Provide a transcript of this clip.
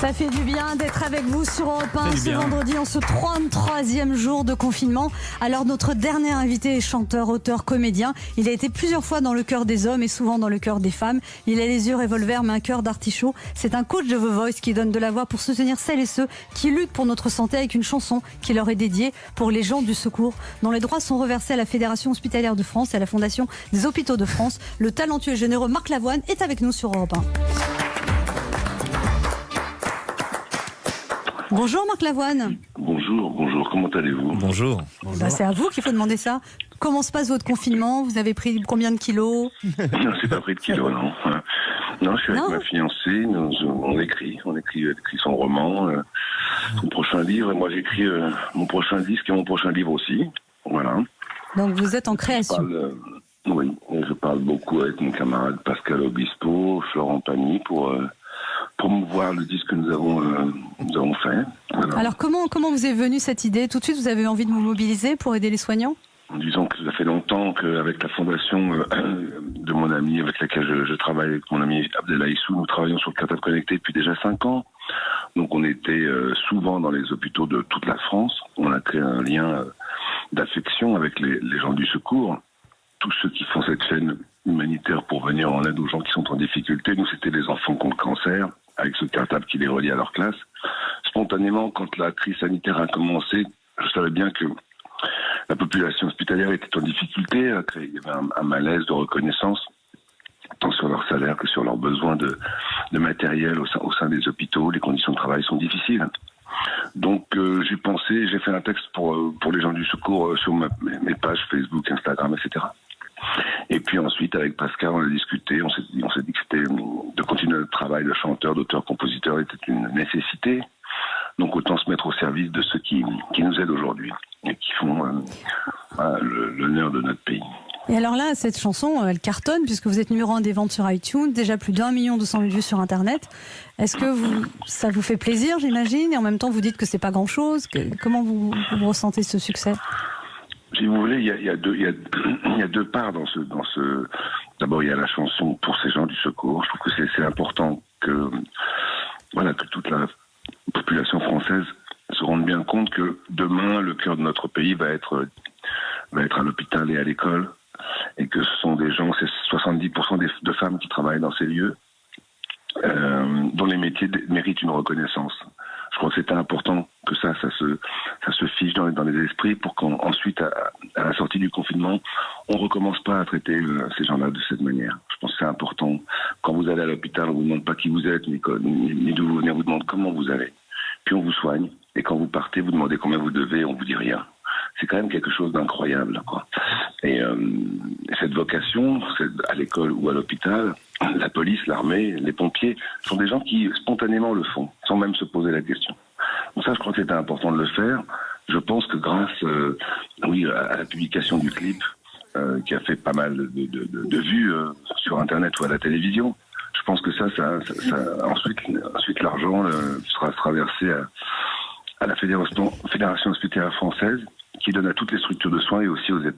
Ça fait du bien d'être avec vous sur Europe 1 ce vendredi en ce 33e jour de confinement. Alors notre dernier invité est chanteur, auteur, comédien. Il a été plusieurs fois dans le cœur des hommes et souvent dans le cœur des femmes. Il a les yeux revolver mais un cœur d'artichaut. C'est un coach de The Voice qui donne de la voix pour soutenir celles et ceux qui luttent pour notre santé avec une chanson qui leur est dédiée pour les gens du secours dont les droits sont reversés à la Fédération hospitalière de France et à la Fondation des hôpitaux de France. Le talentueux et généreux Marc Lavoine est avec nous sur Europe 1. Bonjour Marc Lavoine. Bonjour, comment allez-vous? Bonjour. Bah, c'est à vous qu'il faut demander ça. Comment se passe votre confinement? Vous avez pris combien de kilos? Non, c'est pas pris de kilos, non. Non, je suis avec ma fiancée, on écrit son roman, son prochain livre, et moi j'écris mon prochain disque et mon prochain livre aussi, voilà. Donc vous êtes en création. Oui, je parle beaucoup avec mon camarade Pascal Obispo, Florent Pagny pour promouvoir le disque que nous avons fait. Voilà. Alors comment vous est venue cette idée? Tout de suite vous avez envie de vous mobiliser pour aider les soignants? Disons que ça fait longtemps qu'avec la fondation de mon ami avec laquelle je travaille, avec mon ami Abdellah Issou, nous travaillons sur le cartable connecté depuis déjà 5 ans. Donc on était souvent dans les hôpitaux de toute la France. On a créé un lien d'affection avec les gens du secours. Tous ceux qui font cette chaîne humanitaire pour venir en aide aux gens qui sont en difficulté. Nous, c'était les enfants qui ont le cancer, avec ce cartable qui les relie à leur classe. Spontanément, quand la crise sanitaire a commencé, je savais bien que la population hospitalière était en difficulté. Il y avait un malaise de reconnaissance, tant sur leur salaire que sur leurs besoins de matériel au sein des hôpitaux. Les conditions de travail sont difficiles. Donc j'ai fait un texte pour les gens du secours sur mes pages Facebook, Instagram, etc. Et puis ensuite, avec Pascal, on a discuté, on s'est dit que c'était de continuer notre travail de chanteur, d'auteur, compositeur était une nécessité. Donc autant se mettre au service de ceux qui nous aident aujourd'hui et qui font l'honneur de notre pays. Et alors là, cette chanson, elle cartonne puisque vous êtes numéro 1 des ventes sur iTunes, déjà plus d'1 200 000 vues sur Internet. Est-ce que ça vous fait plaisir, j'imagine, et en même temps vous dites que c'est pas grand-chose? Comment vous ressentez ce succès? Si vous voulez, il y a deux parts dans ce. D'abord, il y a la chanson pour ces gens du secours. Je trouve que c'est important que toute la population française se rende bien compte que demain, le cœur de notre pays va être à l'hôpital et à l'école, et que ce sont des gens, c'est 70% de femmes qui travaillent dans ces lieux, dont les métiers méritent une reconnaissance. Je crois que c'était important que ça se fiche dans les esprits pour qu'ensuite, à la sortie du confinement, on recommence pas à traiter ces gens-là de cette manière. Je pense que c'est important. Quand vous allez à l'hôpital, on vous demande pas qui vous êtes, ni d'où vous venez, on vous demande comment vous allez. Puis on vous soigne. Et quand vous partez, vous demandez combien vous devez, on vous dit rien. C'est quand même quelque chose d'incroyable, quoi. Et cette vocation, à l'école ou à l'hôpital, la police, l'armée, les pompiers, sont des gens qui spontanément le font, sans même se poser la question. Donc ça, je crois que c'était important de le faire. Je pense que grâce, à la publication du clip, qui a fait pas mal de vues sur Internet ou à la télévision, je pense que ça ensuite l'argent sera versé à la Fédération hospitalière française, qui donne à toutes les structures de soins et aussi aux EHPAD.